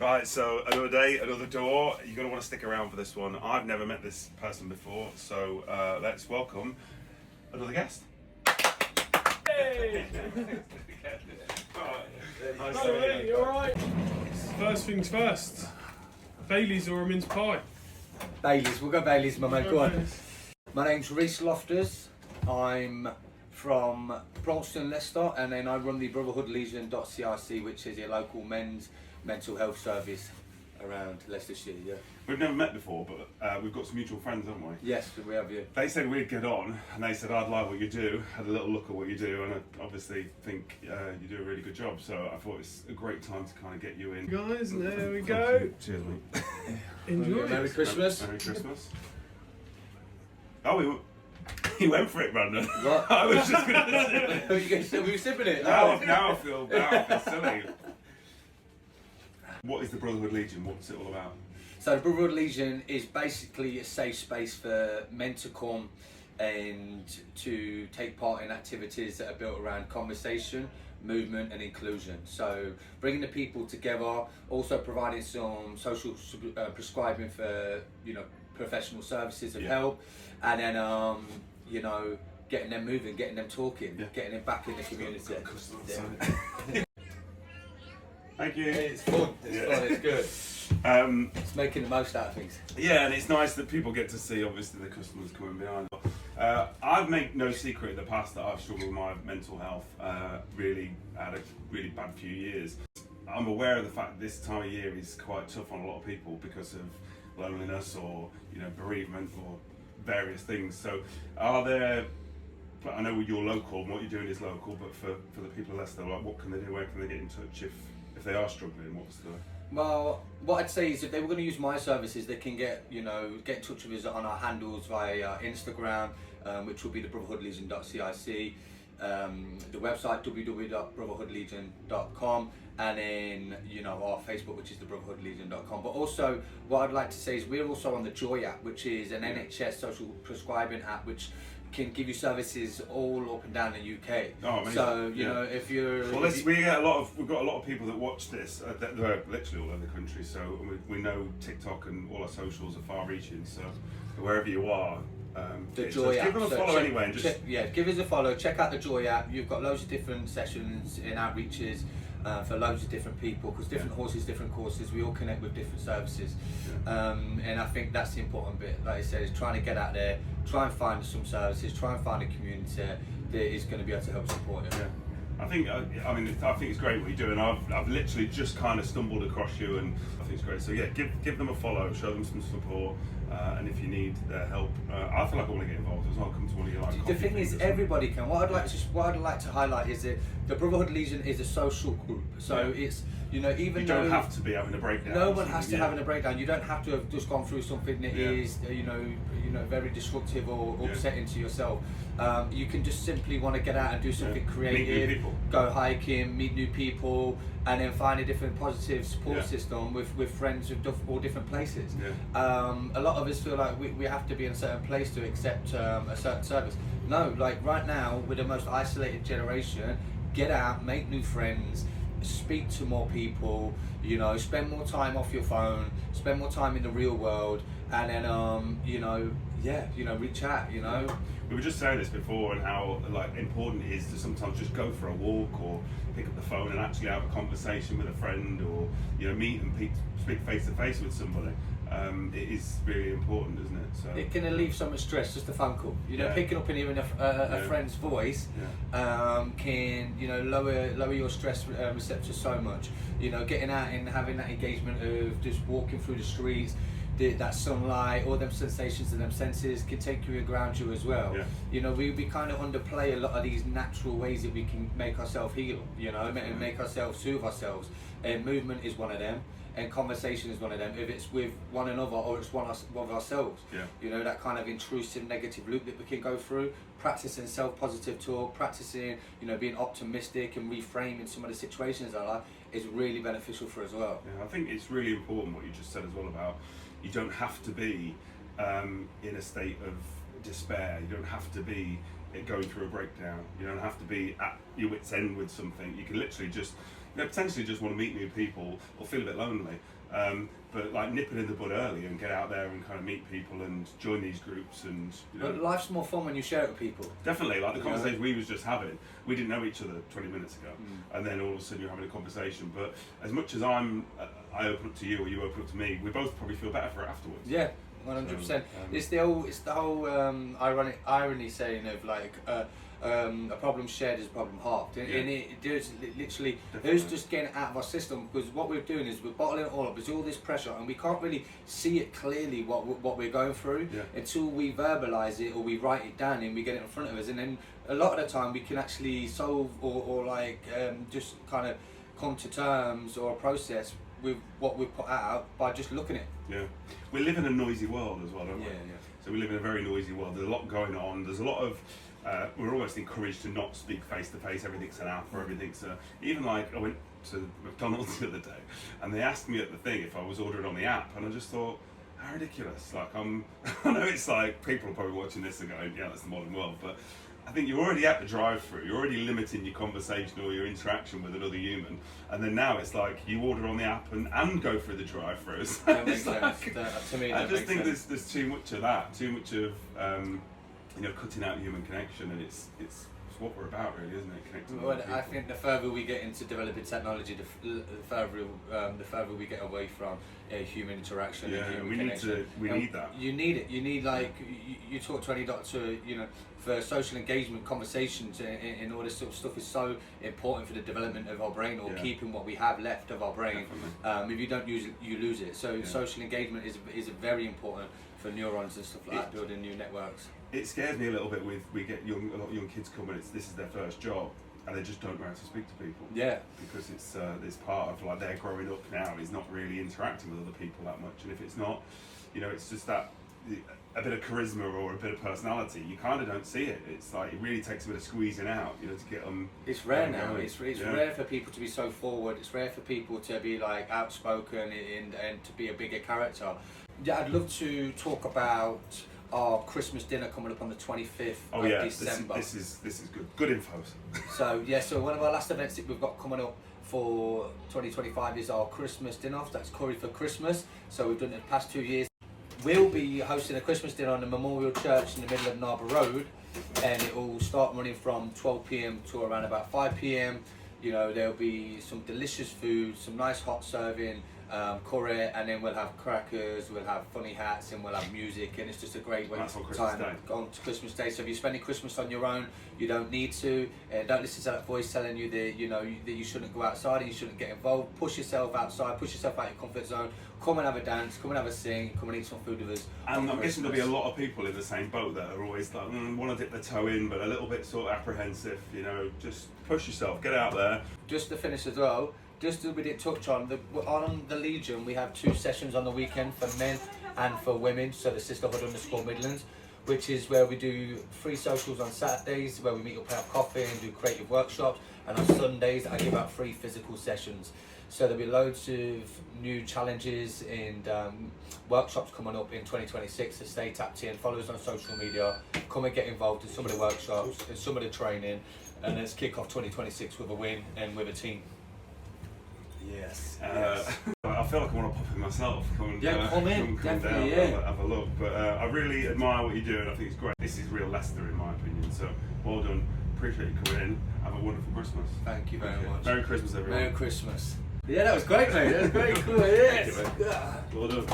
Right, so another day, another door. You're going to want to stick around for this one. I've never met this person before, so let's welcome another guest. Hey! Nice Hello, mate, you alright? First things first. Baileys or a mince pie? Baileys, we'll go Baileys, my mate, go on. Baileys. My name's Reiss Lofters. I'm from Bronston, Leicester, and then I run the brotherhoodlegion.cic, which is a local men's mental health service around Leicestershire, yeah. We've never met before, but we've got some mutual friends, haven't we? Yes, we have, yeah. They said we'd get on, and they said I'd like what you do, had a little look at what you do, and I obviously think you do a really good job, so I thought it's a great time to kind of get you in. Guys, there we go. Cheers, mate. Enjoy. Merry Christmas. Merry Christmas. Oh, he went for it, Brandon. What? I was just going to say. Were you sipping it? Now I feel silly. What is the Brotherhood Legion? What's it all about? So the Brotherhood Legion is basically a safe space for men to come and to take part in activities that are built around conversation, movement and inclusion. So bringing the people together, also providing some social prescribing for, professional services of help, and then, getting them moving, getting them talking, getting them back in the community. Thank you. It's fun, it's good. It's making the most out of things. Yeah, and it's nice that people get to see, obviously, the customers coming behind. I've made no secret in the past that I've struggled with my mental health, really had a really bad few years. I'm aware of the fact that this time of year is quite tough on a lot of people because of loneliness or, bereavement or various things. So are there, I know you're local and what you're doing is local, but for the people of Leicester, like, what can they do, where can they get in touch if they are struggling? What's the... Well, what I'd say is if they were going to use my services, they can get in touch with us on our handles via Instagram, which will be the brotherhoodlegion.cic, the website www.brotherhoodlegion.com, and then our Facebook, which is the brotherhoodlegion.com. But also, what I'd like to say is we're also on the Joy app, which is an NHS social prescribing app, which can give you services all up and down the UK. Oh, amazing. So if you're we've got a lot of people that watch this. They're literally all over the country. So we know TikTok and all our socials are far-reaching. So wherever you are, the Joy app. Give them a follow anyway. And just give us a follow. Check out the Joy app. You've got loads of different sessions and outreaches for loads of different people, because different horses, different courses. We all connect with different services, and I think that's the important bit. Like I said, is trying to get out there, try and find some services, try and find a community that is going to be able to help support you. Yeah. I think it's great what you do, and I've literally just kind of stumbled across you, and I think it's great. So yeah, give them a follow, show them some support, and if you need their help, I feel like I want to get involved as well. Come to one of your The thing is, everybody can. What I'd like to highlight is that the Brotherhood Legion is a social group. So it's even you don't have to be having a breakdown. No one has to having a breakdown. You don't have to have just gone through something that is very disruptive or upsetting to yourself. You can just simply want to get out and do something creative, go hiking, meet new people, and then find a different positive support system with friends of all different places. A lot of us feel like we have to be in a certain place to accept a certain service. No, like right now, we're the most isolated generation. Get out, make new friends, speak to more people, spend more time off your phone, spend more time in the real world, and then reach out. We were just saying this before, and how important it is to sometimes just go for a walk or pick up the phone and actually have a conversation with a friend, or meet and speak face to face with somebody. It is really important, isn't it? So it can relieve so much stress, just a phone call. Picking up and hearing a friend's voice can lower your stress receptor so much. Getting out and having that engagement of just walking through the streets, that sunlight, all them sensations and them senses can take you and ground you as well. We kind of underplay a lot of these natural ways that we can make ourselves heal, and make ourselves soothe ourselves, and movement is one of them, and conversation is one of them, if it's with one another or it's one with ourselves. That kind of intrusive negative loop that we can go through, practicing self-positive talk, practicing being optimistic and reframing some of the situations in our life is really beneficial for us as well. I think it's really important what you just said as well about you don't have to be in a state of despair. You don't have to be going through a breakdown. You don't have to be at your wit's end with something. You can literally just potentially just want to meet new people or feel a bit lonely. But like nip it in the bud early and get out there and kind of meet people and join these groups and But life's more fun when you share it with people. Definitely, like the conversation we was just having, we didn't know each other 20 minutes ago, and then all of a sudden you're having a conversation. But as much as I open up to you or you open up to me, we both probably feel better for it afterwards. Yeah, 100%. It's the whole irony saying of like a problem shared is a problem halved, and it does literally. It's just getting it out of our system, because what we're doing is we're bottling it all up. There's all this pressure, and we can't really see it clearly what we're going through until we verbalise it or we write it down and we get it in front of us. And then a lot of the time we can actually solve or like just kind of come to terms or a process with what we put out by just looking at it. Yeah, we live in a noisy world as well, don't we? Yeah. So we live in a very noisy world. There's a lot going on. There's a lot of we're almost encouraged to not speak face to face. Everything's an app or everything's even like I went to McDonald's the other day and they asked me at the thing if I was ordering on the app, and I just thought, how ridiculous. Like I know it's like people are probably watching this and going, yeah, that's the modern world, but I think you're already at the drive-through, you're already limiting your conversation or your interaction with another human, and then now it's like you order on the app and go through the drive-through. That makes sense. To me, I just think there's too much of that, too much of cutting out human connection, and it's what we're about, really, isn't it? Connecting. Well, I think the further we get into developing technology, the further we get away from human interaction. Yeah, and human we connection. need that. You need it. You need, like, you talk to any doctor, for social engagement conversations and all this sort of stuff is so important for the development of our brain, or keeping what we have left of our brain. If you don't use it, you lose it. So social engagement is very important for neurons and stuff like that, building new networks. It scares me a little bit we get a lot of young kids come and this is their first job and they just don't know how to speak to people. Yeah. Because it's part of like they're growing up now, is not really interacting with other people that much, and if it's not, it's just that a bit of charisma or a bit of personality, you kind of don't see it. It's like it really takes a bit of squeezing out, to get them. It's rare now. It's rare for people to be so forward. It's rare for people to be like outspoken and to be a bigger character. Yeah, I'd love to talk about our Christmas dinner coming up on the 25th of December. This is good info. So one of our last events that we've got coming up for 2025 is our Christmas dinner. That's Curry for Christmas. So we've done it the past 2 years. We'll be hosting a Christmas dinner on the Memorial Church in the middle of Narber Road, and it will start running from 12 p.m. to around about 5 p.m. There'll be some delicious food, some nice hot serving, curry, and then we'll have crackers, we'll have funny hats, and we'll have music, and it's just a great way time on to Christmas Day. So if you're spending Christmas on your own, you don't need to. Don't listen to that voice telling you that that you shouldn't go outside and you shouldn't get involved. Push yourself outside, push yourself out of your comfort zone. Come and have a dance, come and have a sing, come and eat some food with us. And I'm guessing there'll be a lot of people in the same boat that are always like, want to dip their toe in, but a little bit sort of apprehensive. Just push yourself, get out there. Just to finish as well, just as we didn't touch on the Legion, we have 2 sessions on the weekend for men and for women. So the Sisterhood _ Midlands, which is where we do free socials on Saturdays, where we meet up and have coffee and do creative workshops. And on Sundays, I give out free physical sessions. So there'll be loads of new challenges and workshops coming up in 2026. So stay tapped in, follow us on social media, come and get involved in some of the workshops and some of the training, and let's kick off 2026 with a win and with a team. Yes. I feel like I want to pop in myself. Come in, definitely, down, have a look. But I really admire what you're doing. I think it's great. This is real Leicester, in my opinion. So well done. Appreciate you coming in. Have a wonderful Christmas. Thank you very much. Merry Christmas, everyone. Merry Christmas. Yeah, that was great, mate. That was very cool. Yes. Well done.